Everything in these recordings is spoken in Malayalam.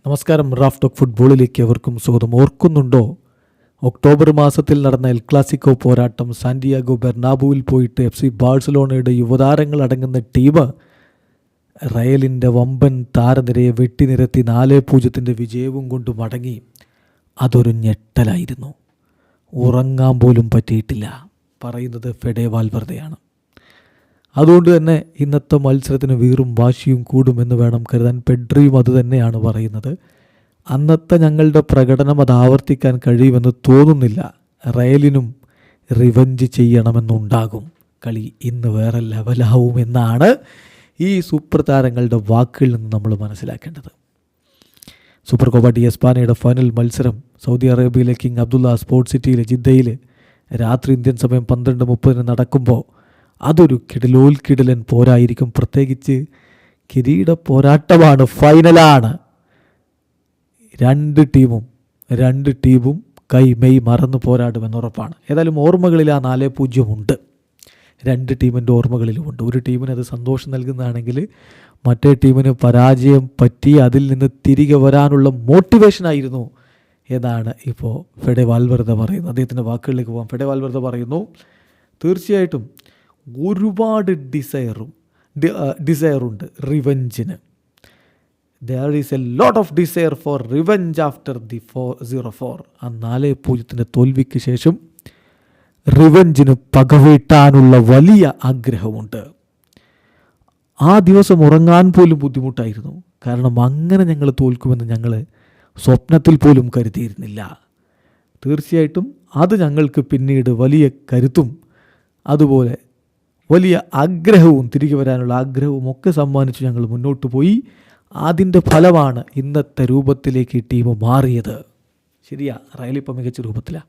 നമസ്കാരം. റാഫ് ടോക്ക് ഫുട്ബോളിലേക്ക് അവർക്കും സ്വാഗതം. ഓർക്കുന്നുണ്ടോ, ഒക്ടോബർ മാസത്തിൽ നടന്ന എൽ ക്ലാസിക്കോ പോരാട്ടം സാന്റിയാഗോ ബെർണാബുവിൽ പോയിട്ട് FC ബാഴ്സലോണയുടെ യുവതാരങ്ങൾ അടങ്ങുന്ന ടീം റയലിൻ്റെ വമ്പൻ താരനിരയെ വെട്ടിനിരത്തി 4-0 വിജയവും കൊണ്ട് മടങ്ങി. അതൊരു ഞെട്ടലായിരുന്നു. ഉറങ്ങാൻ പോലും പറ്റിയിട്ടില്ല. പറയുന്നത് ഫെഡെ വാൽവർദെയാണ്. അതുകൊണ്ട് തന്നെ ഇന്നത്തെ മത്സരത്തിന് വീറും വാശിയും കൂടുമെന്ന് വേണം കരുതാൻ. പെഡ്രിയും അത് തന്നെയാണ് പറയുന്നത്. അന്നത്തെ ഞങ്ങളുടെ പ്രകടനം അത് ആവർത്തിക്കാൻ കഴിയുമെന്ന് തോന്നുന്നില്ല. റയലിനും റിവഞ്ച് ചെയ്യണമെന്നുണ്ടാകും. കളി ഇന്ന് വേറെ ലെവലാവുമെന്നാണ് ഈ സൂപ്പർ താരങ്ങളുടെ വാക്കുകളിൽ നിന്ന് നമ്മൾ മനസ്സിലാക്കേണ്ടത്. സൂപ്പർ കോപ്പ ഡി എസ്പാനയുടെ ഫൈനൽ മത്സരം സൗദി അറേബ്യയിലെ കിങ് അബ്ദുള്ള സ്പോർട്സ് സിറ്റിയിലെ ജിദ്ദയിൽ രാത്രി ഇന്ത്യൻ സമയം 12:30 നടക്കുമ്പോൾ അതൊരു കിടലൻ പോരായിരിക്കും. പ്രത്യേകിച്ച് കിരീട പോരാട്ടമാണ്, ഫൈനലാണ്. രണ്ട് ടീമും മെയ് മറന്ന് പോരാടുമെന്നുറപ്പാണ്. ഏതായാലും ഓർമ്മകളിൽ ആ 4-0 ഉണ്ട്. രണ്ട് ടീമിൻ്റെ ഓർമ്മകളിലുമുണ്ട്. ഒരു ടീമിന് അത് സന്തോഷം നൽകുന്നതാണെങ്കിൽ മറ്റേ ടീമിന് പരാജയം പറ്റി അതിൽ നിന്ന് തിരികെ വരാനുള്ള മോട്ടിവേഷനായിരുന്നു എന്നാണ് ഇപ്പോൾ ഫെഡെ വാൽവർദെ പറയുന്നത്. അദ്ദേഹത്തിൻ്റെ വാക്കുകളിലേക്ക് പോകാം. ഫെഡെ വാൽവർദെ പറയുന്നു, തീർച്ചയായിട്ടും ഒരുപാട് ഡിസയറുണ്ട് റിവഞ്ചിന്. There is a lot of desire for revenge after the 0-4. ആ 4-0 തോൽവിക്ക് ശേഷം റിവഞ്ചിന് പകവീട്ടാനുള്ള വലിയ ആഗ്രഹമുണ്ട്. ആ ദിവസം ഉറങ്ങാൻ പോലും ബുദ്ധിമുട്ടായിരുന്നു. കാരണം അങ്ങനെ ഞങ്ങൾ തോൽക്കുമെന്ന് ഞങ്ങൾ സ്വപ്നത്തിൽ പോലും കരുതിയിരുന്നില്ല. തീർച്ചയായിട്ടും അത് ഞങ്ങൾക്ക് പിന്നീട് വലിയ കരുത്തും അതുപോലെ വലിയ ആഗ്രഹവും, തിരികെ വരാനുള്ള ആഗ്രഹവും ഒക്കെ സമ്മാനിച്ച് ഞങ്ങൾ മുന്നോട്ട് പോയി. അതിൻ്റെ ഫലമാണ് ഇന്നത്തെ രൂപത്തിലേക്ക് ഈ ടീം മാറിയത്. ശരിയാ, റയൽ ഇപ്പോൾ മികച്ച രൂപത്തിലാണ്.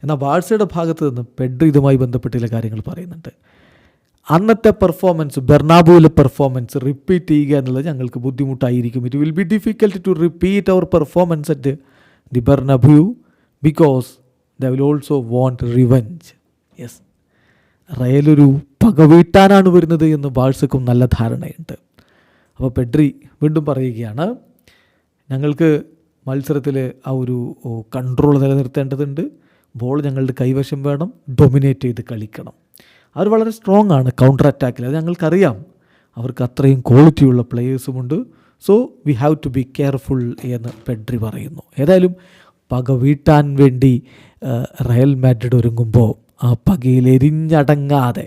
എന്നാൽ ബാഴ്സയുടെ ഭാഗത്ത് നിന്ന് പെഡ്രി ഇതുമായി ബന്ധപ്പെട്ട ചില കാര്യങ്ങൾ പറയുന്നുണ്ട്. അന്നത്തെ പെർഫോമൻസ്, ബെർണാബുവിലെ പെർഫോമൻസ് റിപ്പീറ്റ് ചെയ്യുക എന്നുള്ളത് ഞങ്ങൾക്ക് ബുദ്ധിമുട്ടായിരിക്കും. It will be difficult to repeat our performance at the Bernabeu because they will also want revenge. Yes, റയലൊരു പകവീട്ടാനാണ് വരുന്നത് എന്ന് ബാഴ്സക്കും നല്ല ധാരണയുണ്ട്. അപ്പോൾ പെഡ്രി വീണ്ടും പറയുകയാണ്, ഞങ്ങൾക്ക് മത്സരത്തിൽ ആ ഒരു കൺട്രോൾ നിലനിർത്തേണ്ടതുണ്ട്. ബോൾ ഞങ്ങളുടെ കൈവശം വേണം, ഡൊമിനേറ്റ് ചെയ്ത് കളിക്കണം. അവർ വളരെ സ്ട്രോങ് ആണ് കൗണ്ടർ അറ്റാക്കിൽ, അത് ഞങ്ങൾക്കറിയാം. അവർക്ക് അത്രയും ക്വാളിറ്റിയുള്ള പ്ലെയേഴ്സുമുണ്ട്. So we have to be careful എന്ന് പെഡ്രി പറയുന്നു. ഏതായാലും പക വീട്ടാൻ വേണ്ടി റയൽ മാഡ്രിഡ് ഒരുങ്ങുമ്പോൾ ആ പകയിൽ എരിഞ്ഞടങ്ങാതെ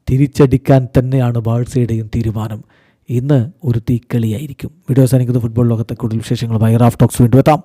തിരിച്ചടിക്കാൻ തന്നെയാണ് ബാഴ്സയുടെയും തീരുമാനം. ഇന്ന് ഒരു തീക്കളിയായിരിക്കും. വീഡിയോ അവസാനിക്കുന്ന ഫുട്ബോൾ ലോകത്തെ കൂടുതൽ വിശേഷങ്ങളുമായി റാഫ് ടോക്സ് വീണ്ടും എത്താം.